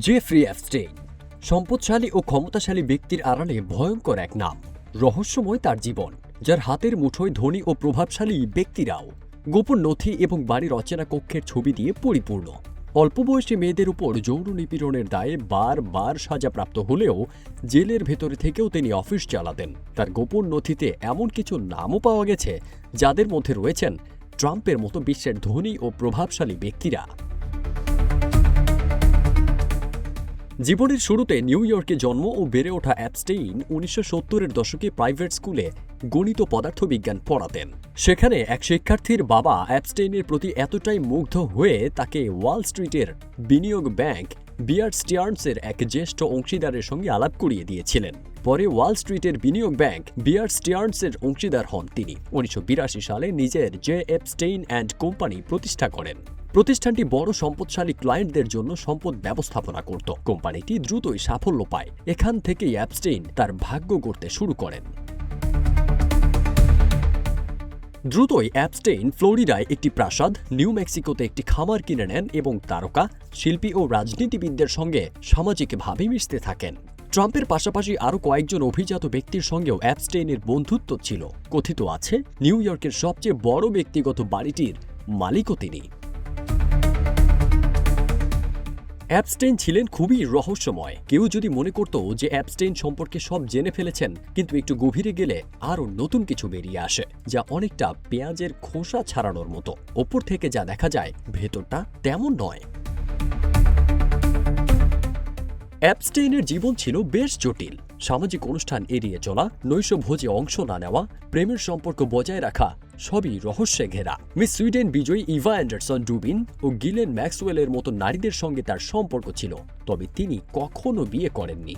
Jeffrey Epstein সম্পদশালী ও ক্ষমতাশালী ব্যক্তির আড়ালে ভয়ঙ্কর এক নাম। রহস্যময় তার জীবন, যার হাতের মুঠোয় ধনী ও প্রভাবশালী ব্যক্তিরাও। গোপন নথি এবং বাড়ির অচেনা কক্ষের ছবি দিয়ে পরিপূর্ণ। অল্প বয়সী মেয়েদের উপর যৌন নিপীড়নের দায়ে বারবার সাজাপ্রাপ্ত হলেও জেলের ভেতরে থেকেও তিনি অফিস চালাতেন। তার গোপন নথিতে এমন কিছু নামও পাওয়া গেছে যাদের মধ্যে রয়েছেন ট্রাম্পের মতো বিশ্বের ধনী ও প্রভাবশালী ব্যক্তিরা। জীবনের শুরুতে নিউ ইয়র্কে জন্ম ও বেড়ে ওঠা এপস্টেইন 1970-এর দশকে প্রাইভেট স্কুলে গণিত পদার্থবিজ্ঞান পড়াতেন। সেখানে এক শিক্ষার্থীর বাবা এপস্টেইনের প্রতি এতটাই মুগ্ধ হয়ে তাকে ওয়াল স্ট্রিটের বিনিয়োগ ব্যাংক বিয়ার স্টিয়ার্নসের এক জ্যেষ্ঠ অংশীদারের সঙ্গে আলাপ করিয়ে দিয়েছিলেন। পরে ওয়াল স্ট্রিটের বিনিয়োগ ব্যাংক বিয়ার স্টিয়ার্নসের অংশীদার হন তিনি। 1982 সালে নিজের জে এপস্টেইন অ্যান্ড কোম্পানি প্রতিষ্ঠা করেন। প্রতিষ্ঠানটি বড় সম্পদশালী ক্লায়েন্টদের জন্য সম্পদ ব্যবস্থাপনা করত। কোম্পানিটি দ্রুতই সাফল্য পায়। এখান থেকেই এপস্টেইন তার ভাগ্য গড়তে শুরু করেন। দ্রুতই এপস্টেইন ফ্লোরিডায় একটি প্রাসাদ, নিউ মেক্সিকোতে একটি খামার কিনে নেন এবং তারকা, শিল্পী ও রাজনীতিবিদদের সঙ্গে সামাজিকভাবে মিশতে থাকেন। ট্রাম্পের পাশাপাশি আরও কয়েকজন অভিজাত ব্যক্তির সঙ্গেও এপস্টেইনের বন্ধুত্ব ছিল। কথিত আছে নিউ ইয়র্কের সবচেয়ে বড় ব্যক্তিগত বাড়িটির মালিকও তিনি। এপস্টেইন ছিলেন খুবই রহস্যময়। কেউ যদি মনে করত যে এপস্টেইন সম্পর্কে সব জেনে ফেলেছেন, কিন্তু একটু গভীরে গেলে আরও নতুন কিছু বেরিয়ে আসে, যা অনেকটা পেঁয়াজের খোসা ছাড়ানোর মতো। ওপর থেকে যা দেখা যায়, ভেতরটা তেমন নয়। এপস্টেইনের জীবন ছিল বেশ জটিল। সামাজিক অনুষ্ঠান এড়িয়ে চলা, নৈশভোজে অংশ না নেওয়া, প্রেমের সম্পর্ক বজায় রাখা সবই রহস্যে ঘেরা। মিস সুইডেন বিজয়ী ইভা অ্যান্ডারসন ডুবিন ও গিলেন ম্যাক্সওয়েলের মতো নারীদের সঙ্গে তার সম্পর্ক ছিল, তবে তিনি কখনো বিয়ে করেননি।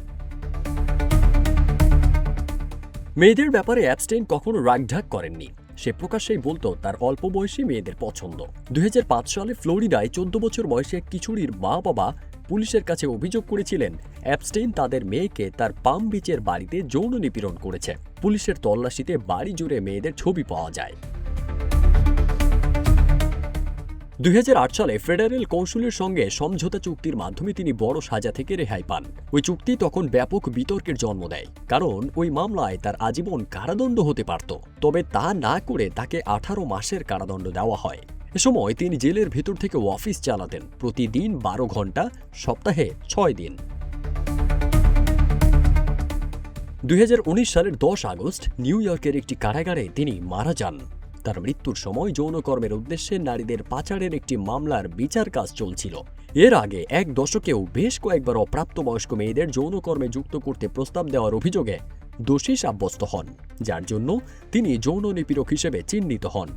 মেয়েদের ব্যাপারে এপস্টেইন কখনো রাগঢাক করেননি। সে প্রকাশ্যেই বলতো তার অল্প বয়সী মেয়েদের পছন্দ। 2005 সালে ফ্লোরিডায় 14 বছর বয়সী এক কিশোরীর মা-বাবা পুলিশের কাছে অভিযোগ করেছিলেন এপস্টেইন তাদের মেয়েকে তার পাম বিচের বাড়িতে যৌন নিপীড়ন করেছে। পুলিশের তল্লাশিতে বাড়ি জুড়ে মেয়েদের ছবি পাওয়া যায়। 2008 সালে ফেডারেল কৌঁসুলির সঙ্গে সমঝোতা চুক্তির মাধ্যমে তিনি বড় সাজা থেকে রেহাই পান। ওই চুক্তি তখন ব্যাপক বিতর্কের জন্ম দেয়, কারণ ওই মামলায় তার আজীবন কারাদণ্ড হতে পারত। তবে তা না করে তাকে 18 মাসের কারাদণ্ড দেওয়া হয়। এ সময় তিনি জেলের ভেতর থেকে অফিস চালাতেন, প্রতিদিন 12 ঘন্টা, সপ্তাহে 6 দিন। 2019 সালের 10 আগস্ট নিউ ইয়র্কের একটি কারাগারে তিনি মারা যান। তার মৃত্যুর সময় যৌনকর্মের উদ্দেশ্যে নারীদের পাচারের একটি মামলার বিচার কাজ চলছিল। এর আগে এক দশকেও বেশ কয়েকবার অপ্রাপ্তবয়স্ক মেয়েদের যৌনকর্মে যুক্ত করতে প্রস্তাব দেওয়ার অভিযোগে দোষী সাব্যস্ত হন, যার জন্য তিনি যৌন নিপীড়ক হিসেবে চিহ্নিত হন।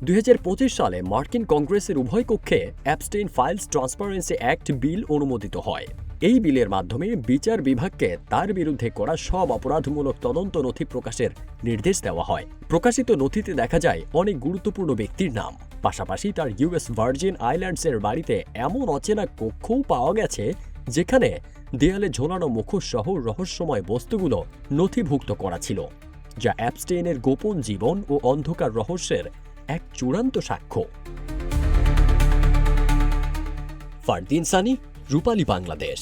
2025 সালে মার্কিন কংগ্রেসের উভয় কক্ষে এপস্টেইন ফাইলস ট্রান্সপারেন্সি অ্যাক্ট বিল অনুমোদিত হয়। এই বিলের মাধ্যমে বিচার বিভাগকে তার বিরুদ্ধে করা সব অপরাধমূলক তদন্ত নথি প্রকাশের নির্দেশ দেওয়া হয়। প্রকাশিত নথিতে দেখা যায় অনেক গুরুত্বপূর্ণ ব্যক্তির নাম। পাশাপাশি তার ইউএস ভার্জিন আইল্যান্ডসের বাড়িতে এমন অচেনা কক্ষও পাওয়া গেছে যেখানে দেয়ালে ঝোলানো মুখোশ সহ রহস্যময় বস্তুগুলো নথিভুক্ত করা ছিল, যা এপস্টেইনের গোপন জীবন ও অন্ধকার রহস্যের এক চূড়ান্ত সাক্ষ্য। ফারদিন সানি, রূপালী বাংলাদেশ।